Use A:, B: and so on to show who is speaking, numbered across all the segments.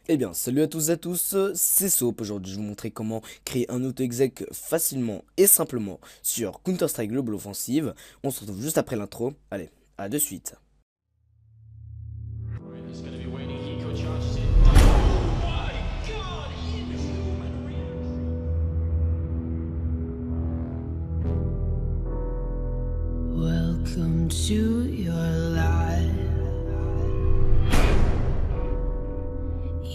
A: Eh bien, salut à tous et à tous, c'est Soap. Aujourd'hui, je vais vous montrer comment créer un auto-exec facilement et simplement sur Counter-Strike Global Offensive. On se retrouve juste après l'intro. Allez, à de suite.
B: He's gonna be waiting. Eco charges in. Oh my god!
C: Welcome to your life.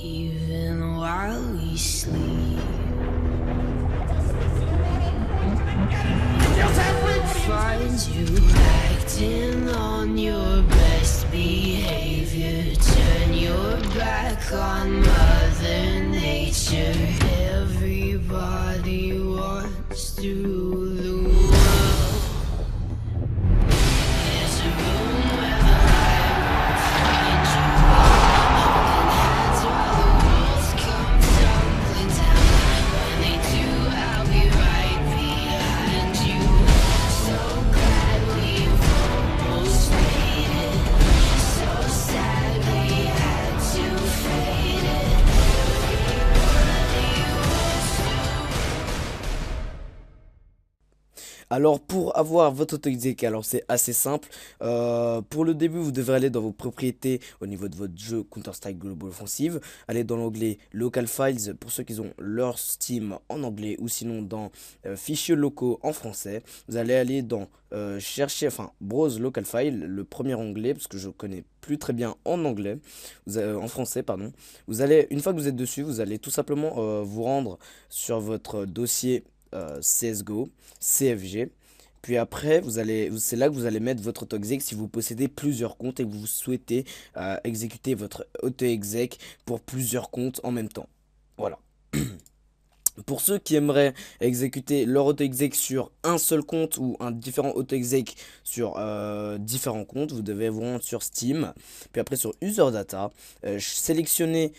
C: Even while we sleep, find you acting on your best behavior. Turn your back on Mother Nature. Everybody wants to rule the world. There's a room where the light won't find you. Holding hands while the walls come tumbling down. When they do, I'll be right behind you. So glad we've almost made it. So sad we had to fade it. Everybody wants
A: Alors, pour avoir votre auto-exec, alors c'est assez simple. Pour le début, vous devrez aller dans vos propriétés au niveau de votre jeu Counter-Strike Global Offensive. Allez dans l'onglet Local Files pour ceux qui ont leur Steam en anglais ou sinon dans fichiers locaux en français. Vous allez aller dans Browse Local File, le premier onglet, parce que je connais plus très bien en anglais, en français, pardon. Vous allez, une fois que vous êtes dessus, vous allez tout simplement vous rendre sur votre dossier CSGO, CFG. Puis après, c'est là que vous allez mettre votre auto-exec si vous possédez plusieurs comptes et que vous souhaitez exécuter votre auto-exec pour plusieurs comptes en même temps. Voilà. Pour ceux qui aimeraient exécuter leur auto-exec sur un seul compte ou un différent auto-exec sur différents comptes, vous devez vous rendre sur Steam. Puis après sur User Data, sélectionnez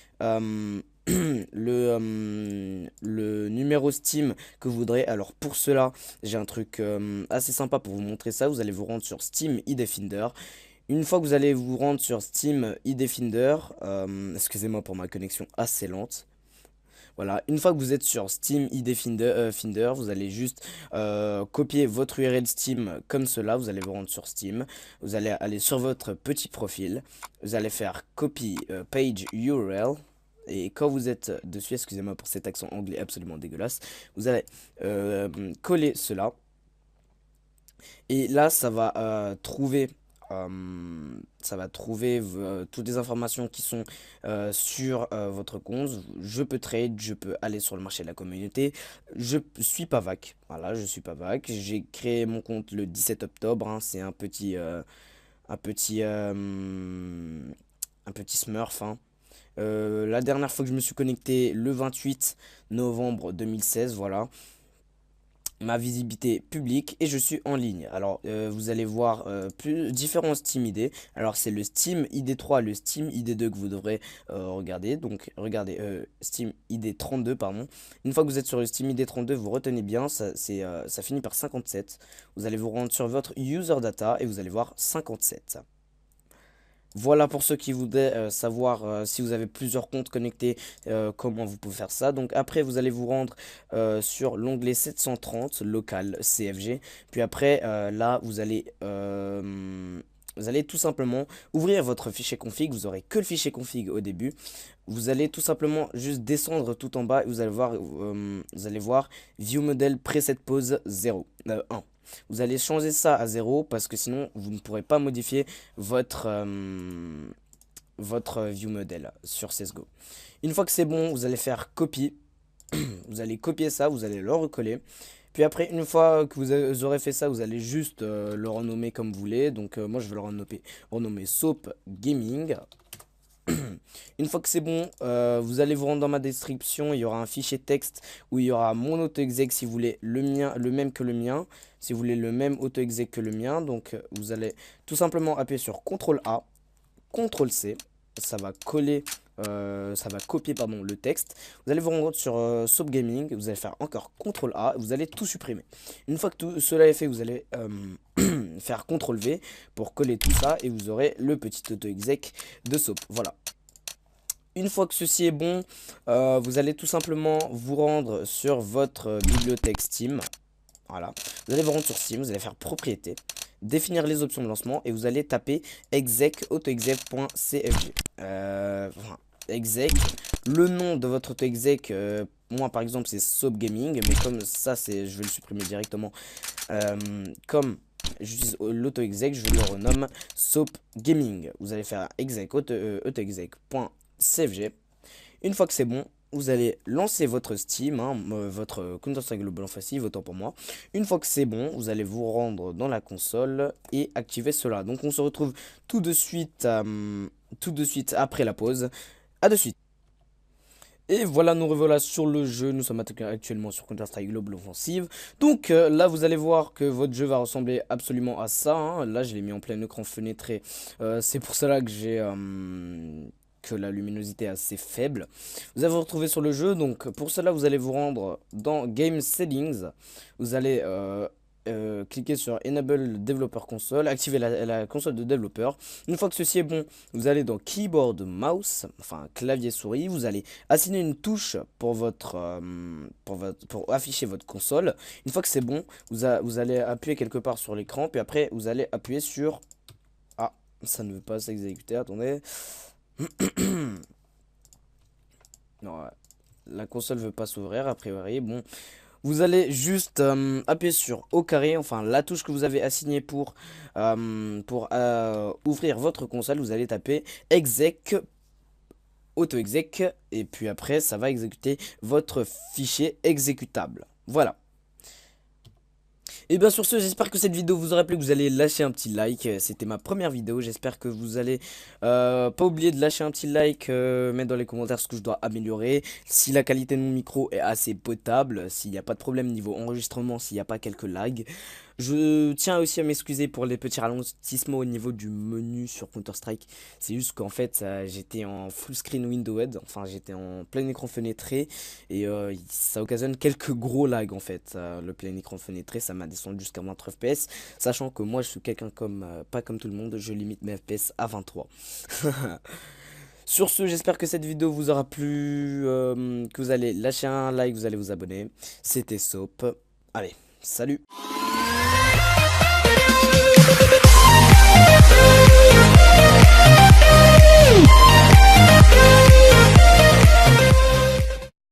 A: le numéro Steam que vous voudrez. Alors pour cela, j'ai un truc assez sympa pour vous montrer ça. Vous allez vous rendre sur Steam eDefender. Une fois que vous allez vous rendre sur Steam eDefender, excusez-moi pour ma connexion assez lente. Voilà, une fois que vous êtes sur Steam eDefender, vous allez juste copier votre URL Steam comme cela. Vous allez vous rendre sur Steam. Vous allez aller sur votre petit profil. Vous allez faire copy page URL. Et quand vous êtes dessus, excusez-moi pour cet accent anglais absolument dégueulasse, vous allez coller cela. Et là, ça va trouver toutes les informations qui sont sur votre compte. Je peux trade, je peux aller sur le marché de la communauté. Je suis Pavac. Voilà, je suis Pavac. J'ai créé mon compte le 17 octobre. Hein. C'est un petit smurf. Hein. La dernière fois que je me suis connecté, le 28 novembre 2016, voilà. Ma visibilité publique et je suis en ligne. Alors vous allez voir différents Steam ID. Alors c'est le Steam ID3, le Steam ID2 que vous devrez regarder. Donc regardez Steam ID32 pardon. Une fois que vous êtes sur le Steam ID32, vous retenez bien, ça finit par 57. Vous allez vous rendre sur votre user data et vous allez voir 57. Voilà pour ceux qui voudraient savoir si vous avez plusieurs comptes connectés, comment vous pouvez faire ça. Donc après vous allez vous rendre sur l'onglet 730 local CFG. Puis après là vous allez tout simplement ouvrir votre fichier config. Vous aurez que le fichier config au début. Vous allez tout simplement juste descendre tout en bas et vous allez voir View Model Preset Pose 1. Vous allez changer ça à 0 parce que sinon vous ne pourrez pas modifier votre view model sur CSGO. Une fois que c'est bon, vous allez faire copie. Vous allez copier ça, vous allez le recoller. Puis après, une fois que vous aurez fait ça, vous allez juste le renommer comme vous voulez. Donc moi je vais le renommer Soap Gaming. Une fois que c'est bon, vous allez vous rendre dans ma description, il y aura un fichier texte où il y aura mon auto-exec si vous voulez le même que le mien, si vous voulez le même auto-exec que le mien. Donc vous allez tout simplement appuyer sur CTRL A, CTRL C, ça va coller, ça va copier pardon, le texte. Vous allez vous rendre sur Soap Gaming, vous allez faire encore CTRL A, vous allez tout supprimer. Une fois que tout cela est fait, vous allez faire CTRL V pour coller tout ça et vous aurez le petit auto-exec de Soap. Voilà. Une fois que ceci est bon, vous allez tout simplement vous rendre sur votre bibliothèque Steam. Voilà, vous allez vous rendre sur Steam, vous allez faire propriété, définir les options de lancement et vous allez taper exec autoexec.cfg. Enfin, exec, le nom de votre autoexec, moi par exemple c'est Soap Gaming, mais comme ça c'est, je vais le supprimer directement. Comme j'utilise l'auto-exec, je le renomme Soap Gaming. Vous allez faire exec autoexec.cfg. Une fois que c'est bon, vous allez lancer votre Steam, votre Counter-Strike Global Offensive, autant pour moi. Une fois que c'est bon, vous allez vous rendre dans la console et activer cela. Donc on se retrouve tout de suite après la pause. À de suite. Et voilà, nous revoilà sur le jeu. Nous sommes actuellement sur Counter-Strike Global Offensive. Donc là, vous allez voir que votre jeu va ressembler absolument à ça, hein. Là, je l'ai mis en plein écran fenêtré. C'est pour cela que j'ai que la luminosité est assez faible. Vous allez vous retrouver sur le jeu. Donc pour cela, vous allez vous rendre dans Game Settings. Vous allez cliquez sur Enable Developer Console, activez la console de développeur. Une fois que ceci est bon, vous allez dans Keyboard Mouse, enfin clavier souris, vous allez assigner une touche pour pour afficher votre console. Une fois que c'est bon, vous allez appuyer quelque part sur l'écran, puis après vous allez appuyer sur... Ah, ça ne veut pas s'exécuter, attendez. Non, la console ne veut pas s'ouvrir, a priori, bon... Vous allez juste appuyer sur au carré, enfin la touche que vous avez assignée pour ouvrir votre console. Vous allez taper exec, auto-exec, et puis après ça va exécuter votre fichier exécutable. Voilà. Et bien sur ce, j'espère que cette vidéo vous aura plu, que vous allez lâcher un petit like. C'était ma première vidéo, j'espère que vous allez pas oublier de lâcher un petit like, mettre dans les commentaires ce que je dois améliorer, si la qualité de mon micro est assez potable, s'il n'y a pas de problème niveau enregistrement, s'il n'y a pas quelques lags. Je tiens aussi à m'excuser pour les petits ralentissements au niveau du menu sur Counter-Strike. C'est juste qu'en fait j'étais en full screen windowed, enfin j'étais en plein écran fenêtré et ça occasionne quelques gros lags en fait. Le plein écran fenêtré ça m'a descendu jusqu'à moins 3 FPS, sachant que moi je suis quelqu'un comme pas comme tout le monde, je limite mes FPS à 23. Sur ce, j'espère que cette vidéo vous aura plu, que vous allez lâcher un like, vous allez vous abonner. C'était Soap. Allez, salut!